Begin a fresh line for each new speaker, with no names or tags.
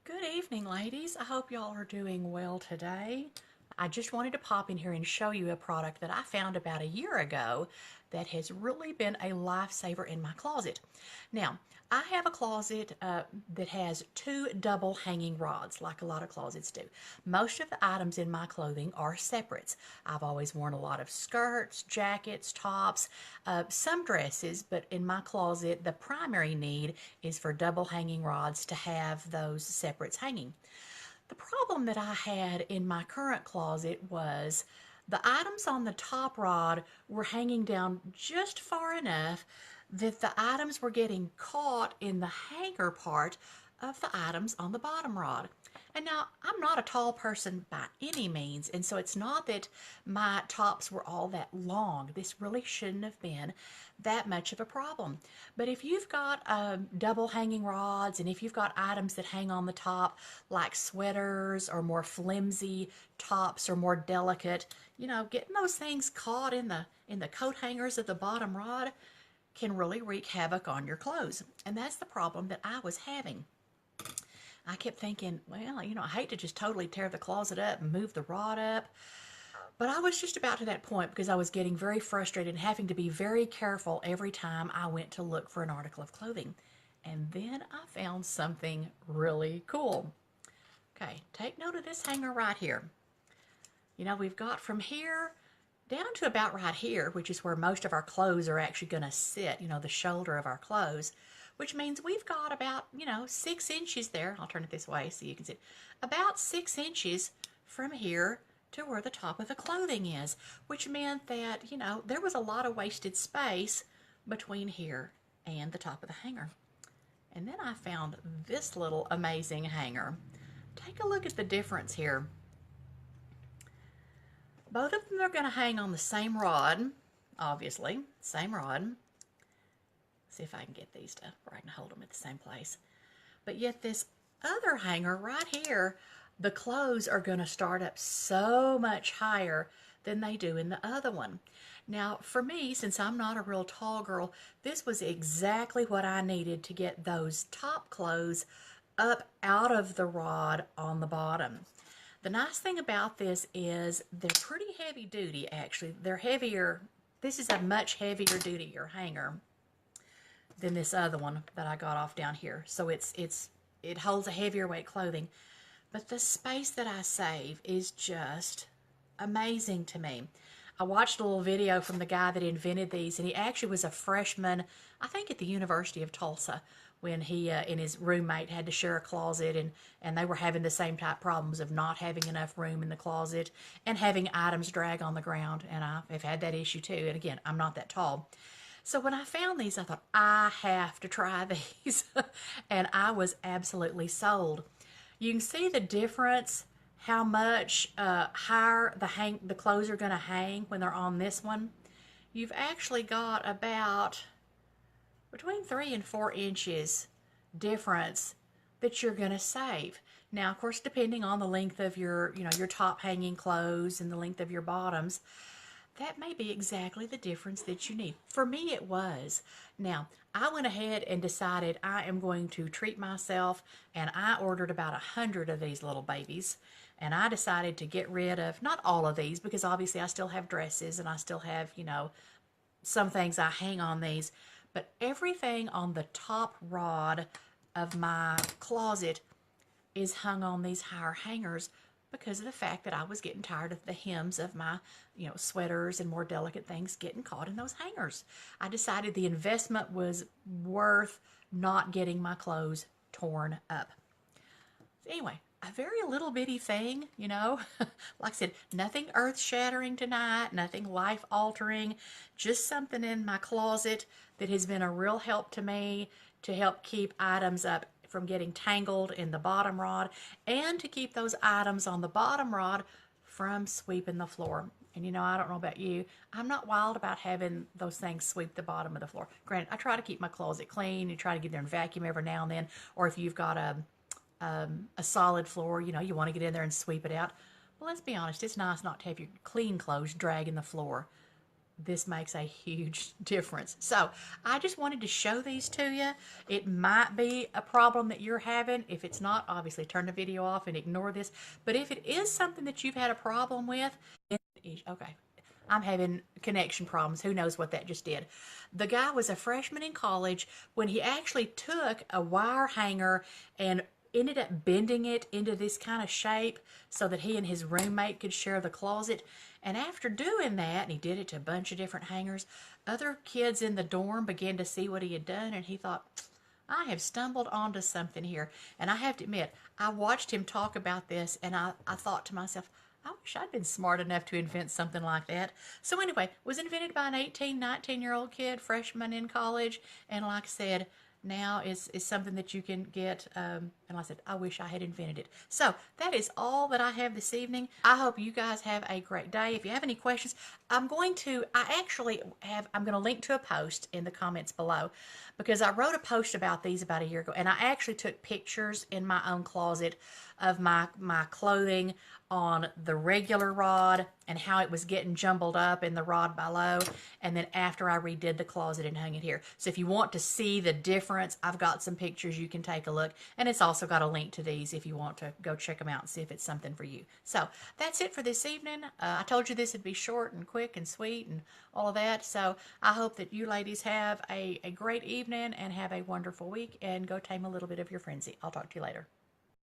Good evening, ladies. I hope y'all are doing well today. I just wanted to pop in here and show you a product that I found about a year ago that has really been a lifesaver in my closet. Now, I have a closet that has two double hanging rods, like a lot of closets do. Most of the items in my clothing are separates. I've always worn a lot of skirts, jackets, tops, some dresses, but in my closet, the primary need is for double hanging rods to have those separates hanging. The problem that I had in my current closet was the items on the top rod were hanging down just far enough that the items were getting caught in the hanger part of the items on the bottom rod. And now I'm not a tall person by any means, and so it's not that my tops were all that long. This really shouldn't have been that much of a problem. But if you've got double hanging rods, and if you've got items that hang on the top like sweaters or more flimsy tops or more delicate, getting those things caught in the coat hangers of the bottom rod can really wreak havoc on your clothes. And that's the problem that I was having. I kept thinking, well, I hate to just totally tear the closet up and move the rod up. But I was just about to that point because I was getting very frustrated and having to be very careful every time I went to look for an article of clothing. And then I found something really cool. Okay, take note of this hanger right here. We've got from here down to about right here, which is where most of our clothes are actually going to sit, the shoulder of our clothes, which means we've got about, 6 inches there. I'll turn it this way so you can see it. About 6 inches from here to where the top of the clothing is, which meant that, there was a lot of wasted space between here and the top of the hanger. And then I found this little amazing hanger. Take a look at the difference here. Both of them are going to hang on the same rod, obviously, same rod. See if I can get these to where I can hold them at the same place. But yet this other hanger right here, the clothes are going to start up so much higher than they do in the other one. Now, for me, since I'm not a real tall girl, this was exactly what I needed to get those top clothes up out of the rod on the bottom. The nice thing about this is they're pretty heavy duty, actually. They're heavier. This is a much heavier duty hanger than this other one that I got off down here. So it holds a heavier weight clothing. But the space that I save is just amazing to me. I watched a little video from the guy that invented these, and he actually was a freshman, I think at the University of Tulsa, when he and his roommate had to share a closet, and they were having the same type problems of not having enough room in the closet and having items drag on the ground. And I've had that issue too. And again, I'm not that tall. So when I found these, I thought, I have to try these. And I was absolutely sold. You can see the difference, how much higher the clothes are going to hang when they're on this one. You've actually got about between 3 and 4 inches difference that you're going to save. Now, of course, depending on the length of your top hanging clothes and the length of your bottoms, that may be exactly the difference that you need. For me, it was. Now, I went ahead and decided I am going to treat myself, and I ordered about 100 of these little babies. And I decided to get rid of, not all of these, because obviously I still have dresses and I still have, some things I hang on these. But everything on the top rod of my closet is hung on these higher hangers because of the fact that I was getting tired of the hems of my, sweaters and more delicate things getting caught in those hangers. I decided the investment was worth not getting my clothes torn up. Anyway, a very little bitty thing, like I said, nothing earth-shattering tonight, nothing life-altering, just something in my closet that has been a real help to me to help keep items up from getting tangled in the bottom rod and to keep those items on the bottom rod from sweeping the floor. And I don't know about you, I'm not wild about having those things sweep the bottom of the floor. Granted, I try to keep my closet clean. You try to get there and vacuum every now and then, or if you've got a solid floor, you want to get in there and sweep it out. But let's be honest, it's nice not to have your clean clothes dragging the floor. this makes a huge difference. So I just wanted to show these to you. It might be a problem that you're having. If it's not, obviously turn the video off and ignore this. But if it is something that you've had a problem with, okay, I'm having connection problems. Who knows what that just did? The guy was a freshman in college when he actually took a wire hanger and ended up bending it into this kind of shape so that he and his roommate could share the closet. And after doing that, and he did it to a bunch of different hangers, other kids in the dorm began to see what he had done, and he thought, I have stumbled onto something here. And I have to admit, I watched him talk about this, and I thought to myself, I wish I'd been smart enough to invent something like that. So anyway, it was invented by an 18, 19-year-old kid, freshman in college, and like I said, now is something that you can get, and like I said, I wish I had invented it. So that is all that I have this evening. I hope you guys have a great day. If you have any questions, I'm going to link to a post in the comments below, because I wrote a post about these about a year ago, and I actually took pictures in my own closet of my clothing on the regular rod and how it was getting jumbled up in the rod below, and then after I redid the closet and hung it here. So if you want to see the difference, I've got some pictures you can take a look, and it's also got a link to these if you want to go check them out and see if it's something for you. So that's it for this evening. I told you this would be short and quick and sweet and all of that, so I hope that you ladies have a great evening and have a wonderful week, and go tame a little bit of your frenzy. I'll talk to you later.